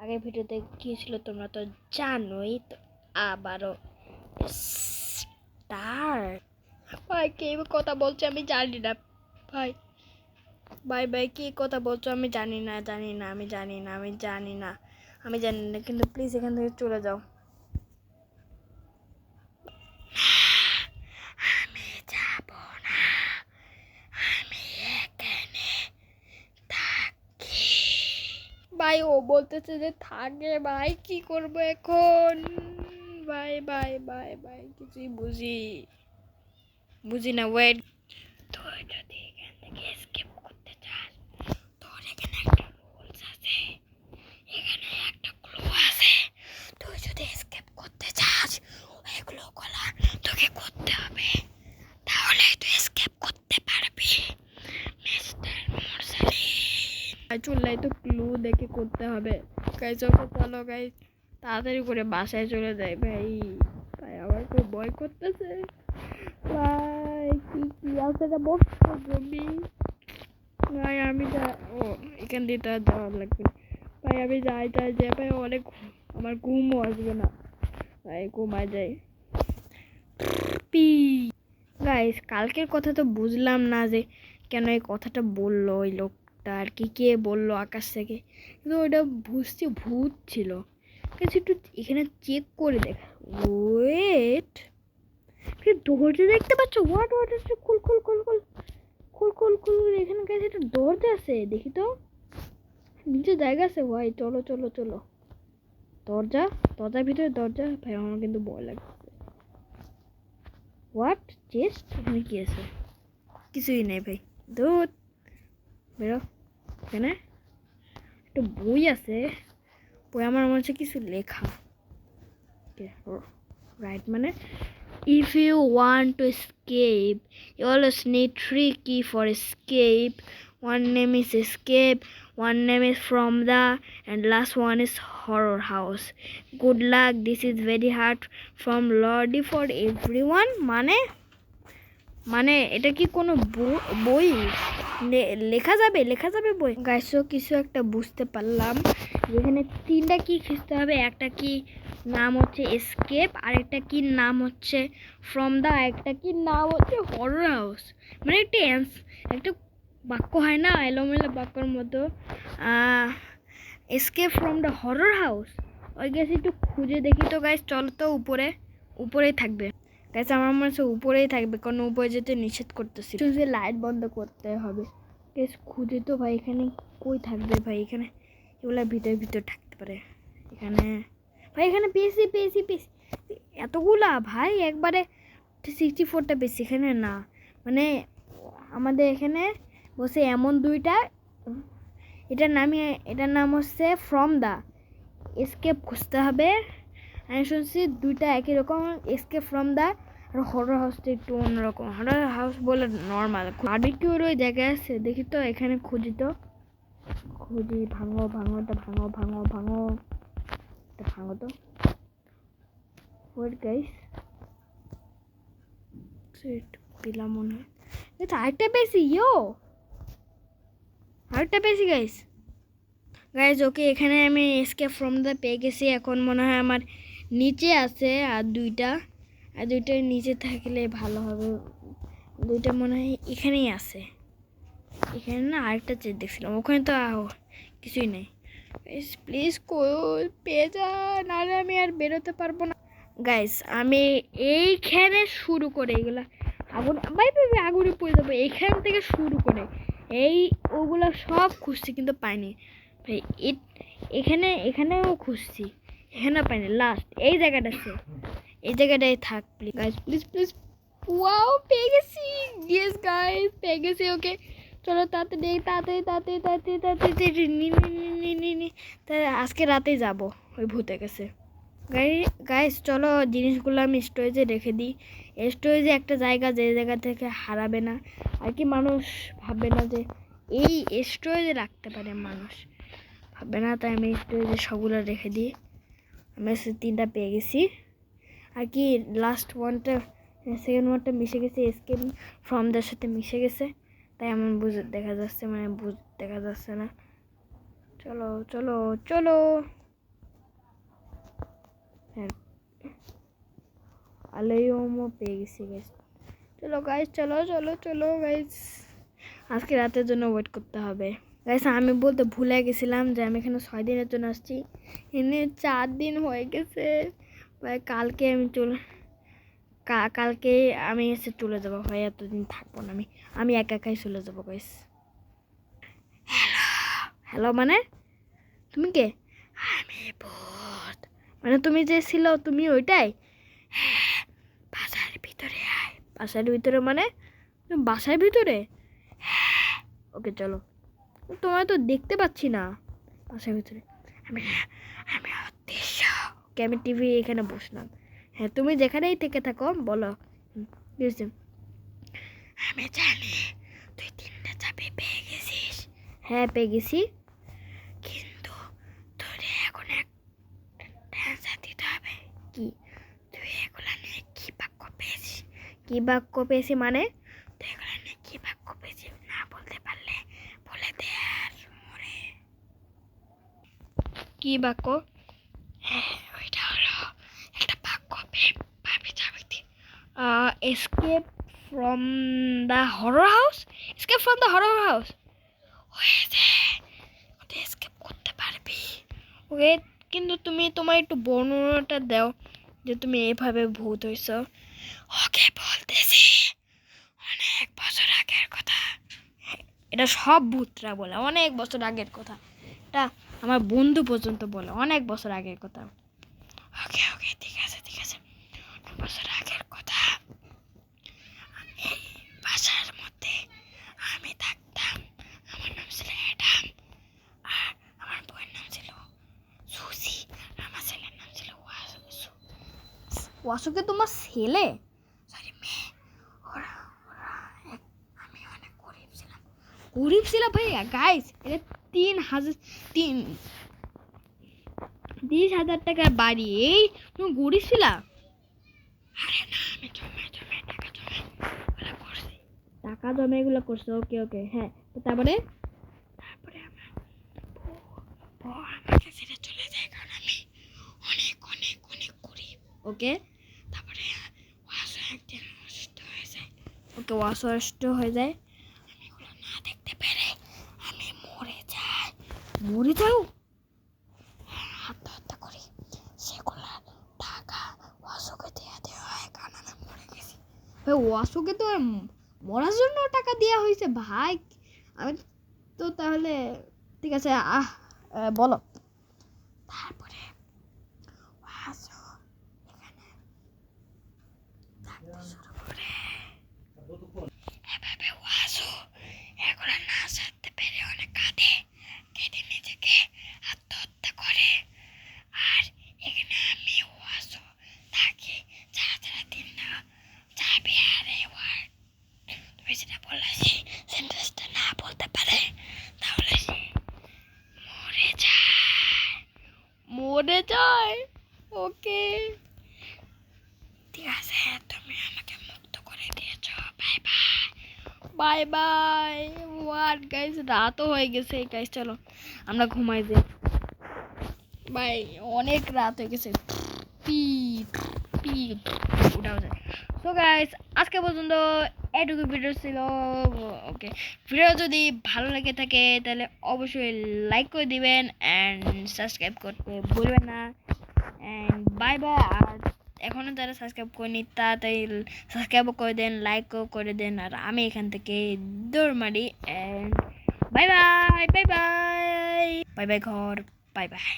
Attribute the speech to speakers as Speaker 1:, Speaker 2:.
Speaker 1: আগের ভিডিওতে কি ছিল তোমরা তো জানোই। তো আবারও স্টার্ট। ভাই কে কথা বলছে আমি জানি না। ভাই ভাই ভাই কি কথা বলছো আমি জানি না কিন্তু প্লিজ এখান থেকে চলে যাও। আমি যাব না, আমি এখানে থাকি। ভাই ও বলতেছে যে থাকে, ভাই কি করবো এখন? ভাই ভাই ভাই ভাই কিছুই বুঝি না। ওয়েট, তুই যদি এখান থেকে স্কিপ করতে চাস, তোর এখানে একটা রুলস আছে, এখানে একটা ক্লু আছে। তুই যদি স্কিপ করতে চাস এগুলো কলা তোকে করতে হবে, তাহলে তুই স্কিপ করতে পারবি মিস্টার মুরসালিন। চুল্লাই তো ক্লু দেখে করতে হবে। গাইস ওকে চলো গাইস, তাড়াতাড়ি করে বাসায় চলে যায়। ভাই ভাই আবার কেউ ভয় করতেছে। ভাই কি আছে না বক্স জমি। ভাই আমি ও এখান দিয়ে তো আর যাওয়া লাগবে না। ভাই আমি যাই যে ভাই অনেক আমার ঘুমও আসবে না। ভাই ঘুমায় যাই। গাইস কালকের কথা তো বুঝলাম না যে কেন এই কথাটা বললো ওই লোকটা, আর কি কে বললো আকাশ থেকে, কিন্তু ওইটা বুঝছি ভূত ছিল। একটু এখানে চেক করে দেখা। ওয়েট, দরজা দেখতে পাচ্ছ? হোয়াট খুল খুল খুল খুল খুল খুল খুল। এখানে কাছে একটা দরজা আছে, দেখি তো নিচে জায়গা আছে। ভাই চলো চলো চলো। দরজার ভিতরে দরজা। ভাই আমার কিন্তু ভয় লাগছে। What chest? এখানে কি আছে? কিছুই নেই ভাই, ধুত বেরো। এখানে একটা বই আছে, বই আমার মনে হচ্ছে কিছু লেখা। রাইট মানে if you want to escape you always need 3 key for escape. One name is escape, one name is from the, and last one is horror house. Good luck, this is very hard from Lordy for everyone. মানে এটা কি কোনো বই লেখা যাবে বই? গাইসও কিছু একটা বুঝতে পারলাম। এখানে 3টা কি খুঁজতে হবে। একটা কি নাম হচ্ছে এসকেপ, আর একটা কি নাম হচ্ছে ফ্রম দা, একটা কি নাম হচ্ছে হরর হাউস। মানে একটা বাক্য হয় না এলোমেলো বাক্যর মতো। Escape from the horror house, ওই গেছে একটু খুঁজে দেখি তো। গাইস চলো তো, উপরেই থাকবে। গাইস আমার মনে হচ্ছে উপরেই থাকবে, কারণ উপরে যেতে নিষেধ করতেছি। যে লাইট বন্ধ করতে হবে। গাইস খুঁজে তো ভাই, এখানে কই থাকবে ভাই? এখানে এগুলা ভিতর থাকতে পারে। এখানে ভাই এখানে পেয়েছি এতগুলা ভাই একবারে 64টা পেয়েছি। এখানে না, মানে আমাদের এখানে বসে এমন 2টা। এটার নাম হচ্ছে ফ্রম দা এসকেপ খুঁজতে হবে। আমি শুনছি 2টা একই রকম, এসকেপ ফ্রম দা আর হরর হাউসটা একটু অন্যরকম। হরর হাউস বলে নর্মাল। বারবিকিউর ওই জায়গায় আছে, দেখি তো এখানে খুঁজি ভাঙো তো। ওয়েট গাইস, সেট পেলাম মনে হয়। এটা আরেকটা পেয়েছি গাইস। ওকে এখানে আমি এসকেপ ফ্রম দ্য পেয়ে গেছি। এখন মনে হয় আমার নিচে আছে আর 2টার নিচে থাকলে ভালো হবে। 2টা মনে হয় এখানেই আছে। এখানে না আরেকটা চেক দেখছিলাম, ওখানে তো কিছুই নেই। প্লিজ পেয়ে যা, নাহলে আমি আর বেরোতে পারবো না। গাইস আমি এইখানে শুরু করে এগুলা আগুনে পড়ে যাবো। এইখান থেকে শুরু করে ওগুলা সব খুঁজছি কিন্তু পাইনি ভাই। এখানেও খুঁজছি, এখানেও পাইনি। লাস্ট এই জায়গাটায় থাক প্লিজ। ওয়াও পেয়ে গেছি। ইয়েস গাইস পেয়ে গেছি। ওকে চলো তাড়াতাড়ি আজকে রাতেই যাবো ওই ভূতের কাছে। গাইস চলো জিনিসগুলো আমি স্টোরেজে রেখে দিই। স্টোরেজে একটা জায়গা, যে জায়গা থেকে হারাবে না আর কি। মানুষ ভাববে না যে এই স্টোরেজে রাখতে পারে, মানুষ ভাববে না। তাই আমি স্টোরেজে সবগুলো রেখে দিই। আমি 3টা পেয়ে গেছি আর কি। লাস্ট সেকেন্ড ওয়ানটা মিশে গেছে, এসকেপ ফ্রম দ্যার সাথে মিশে গেছে, তাই এমন দেখা যাচ্ছে না। চলো হ্যাঁ আলেইমও পেয়ে গেছি গাইস। চলো গাইস, চলো চলো চলো গাইস, আজকে রাতের জন্য ওয়েট করতে হবে গাইস। আমি বলতে ভুলে গেছিলাম যে আমি এখানে 6 দিনের জন্য আসছি, এনে 4 দিন হয়ে গেছে ভাই। কালকে আমি কালকে আমি এসে চলে যাবো ভাই, এতদিন থাকবো না আমি একা একাই চলে যাবো গাইস। হ্যালো হ্যালো মানে তুমি কে? আমি ভূত। মানে তুমি যে ছিল তুমি ওইটাই? হ্যাঁ, বাসার ভিতরে আয়। বাসার ভিতরে মানে তুমি বাসার ভিতরে? হ্যাঁ ওকে চলো। তোমায় তো দেখতে পাচ্ছি না বাসার ভিতরে। আমি আমি অদৃশ্য। ওকে আমি টিভি এখানে বসলাম। হ্যাঁ তুমি যেখানেই থেকে থাকো বলো। বুঝছি, আমি জানি তুই 3টা চাবি পেয়ে গেছিস। হ্যাঁ পেয়ে গেছি, কিন্তু তোর এখন একটা অ্যান্সার দিতে হবে। কি? তুই এগুলা নিয়ে কি বাক্য পেয়েছিস? কি বাক্য পেয়েছি মানে? তুই এগুলা নিয়ে কি বাক্য পেয়েছিস না বলতে পারলে বলে দে আর মরে। কি বাক্য? ওইটা হলো একটা বাক্য ভাবি যাবে। Escape from the horror house. Escape from the horror house হয়েছে, ওটা এসকেপ করতে পারবি। ওকে, কিন্তু তুমি তোমার একটু বর্ণনাটা দাও যে তুমি এভাবে ভূত হইছ। ওকে বলতেছি, অনেক বছর আগের কথা। এটা সব ভূতরা বলে অনেক বছর আগের কথা, এটা আমার বন্ধু পর্যন্ত বলে অনেক বছর আগের কথা। ওকে ওকে ঠিক আছে ঠিক আছে, অনেক বছর আগের কথা। এই বাসার মধ্যে আমি থাকতাম। আমার নাম ছিল অ্যাডাম, আর আমার বউয়ের নাম ছিল সুসি, আমার ছেলের নাম ছিল ওয়াসু। ওয়াসুকে তোমার ছেলে? সরি মেয়ে। আমি অনেক গরিব ছিলাম। গরিব ছিলাম ভাইয়া গাইস, এটা 30,000 টাকার বাড়ি, এই তুমি গরিব ছিলা? আরে না, আমি জমে জমে টাকা জমে এগুলো করছি। টাকা জমে এগুলো করছো? ওকে ওকে হ্যাঁ, তারপরে আমার বউ আমাকে ছেড়ে চলে যায়, কারণ আমি অনেক অনেক অনেক গরিব। ওকে তারপরে ওয়াসু একদিন অসুস্থ হয়ে যায়। ওকে ওয়াসু অসুস্থ হয়ে যায়, আমি এগুলো না দেখতে পেরে আমি মরে যাই। মরে যাও? আত্মহত্যা করি। সেগুলো টাকা ওয়াসুকে দিয়ে দেওয়া হয়, কারণ আমি মরে গেছি। ভাই ওয়াসুকে তো মরার জন্য টাকা দেওয়া হয়েছে ভাই। আমি তো তাহলে ঠিক আছে বলো। তারপরে ওয়াসু এখানে থাকতে শুরু করে। এভাবে ওয়াসু এগুলো না সারতে পেরে অনেক কাঁদে, কেঁদে নিজেকে আত্মহত্যা করে। আর এখানে আমি ওয়াসু থাকি যারা যারা 3টা চাবি হারে ওয়ার্ড, তুমি যেটা বললে সেই সেন্টেন্সটা না বলতে পারে তাহলে সে মরে যায়। মরে যায়? ওকে ঠিক আছে, তুমি আমাকে মুক্ত করে দিয়েছ। Bye bye bye bye. What guys, রাতও হয়ে গেছে গাইস, চলো আমরা ঘুমাই যাই। বাই, অনেক রাত হয়ে গেছে। পি পি উঠাও যায়। সো গাইস আজকে পর্যন্ত এটুকু ভিডিও ছিল। ওকে, ভিডিও যদি ভালো লেগে থাকে তাহলে অবশ্যই লাইক করে দিবেন অ্যান্ড সাবস্ক্রাইব করতে ভুলবেন না। And bye bye. আর এখনও যারা সাবস্ক্রাইব করেনি তাড়াতাড়ি সাবস্ক্রাইবও করে দেন, লাইকও করে দেন। আর আমি এখান থেকে দৌড় মারি। And by bye bye bye bye by ঘর, বাই বাই।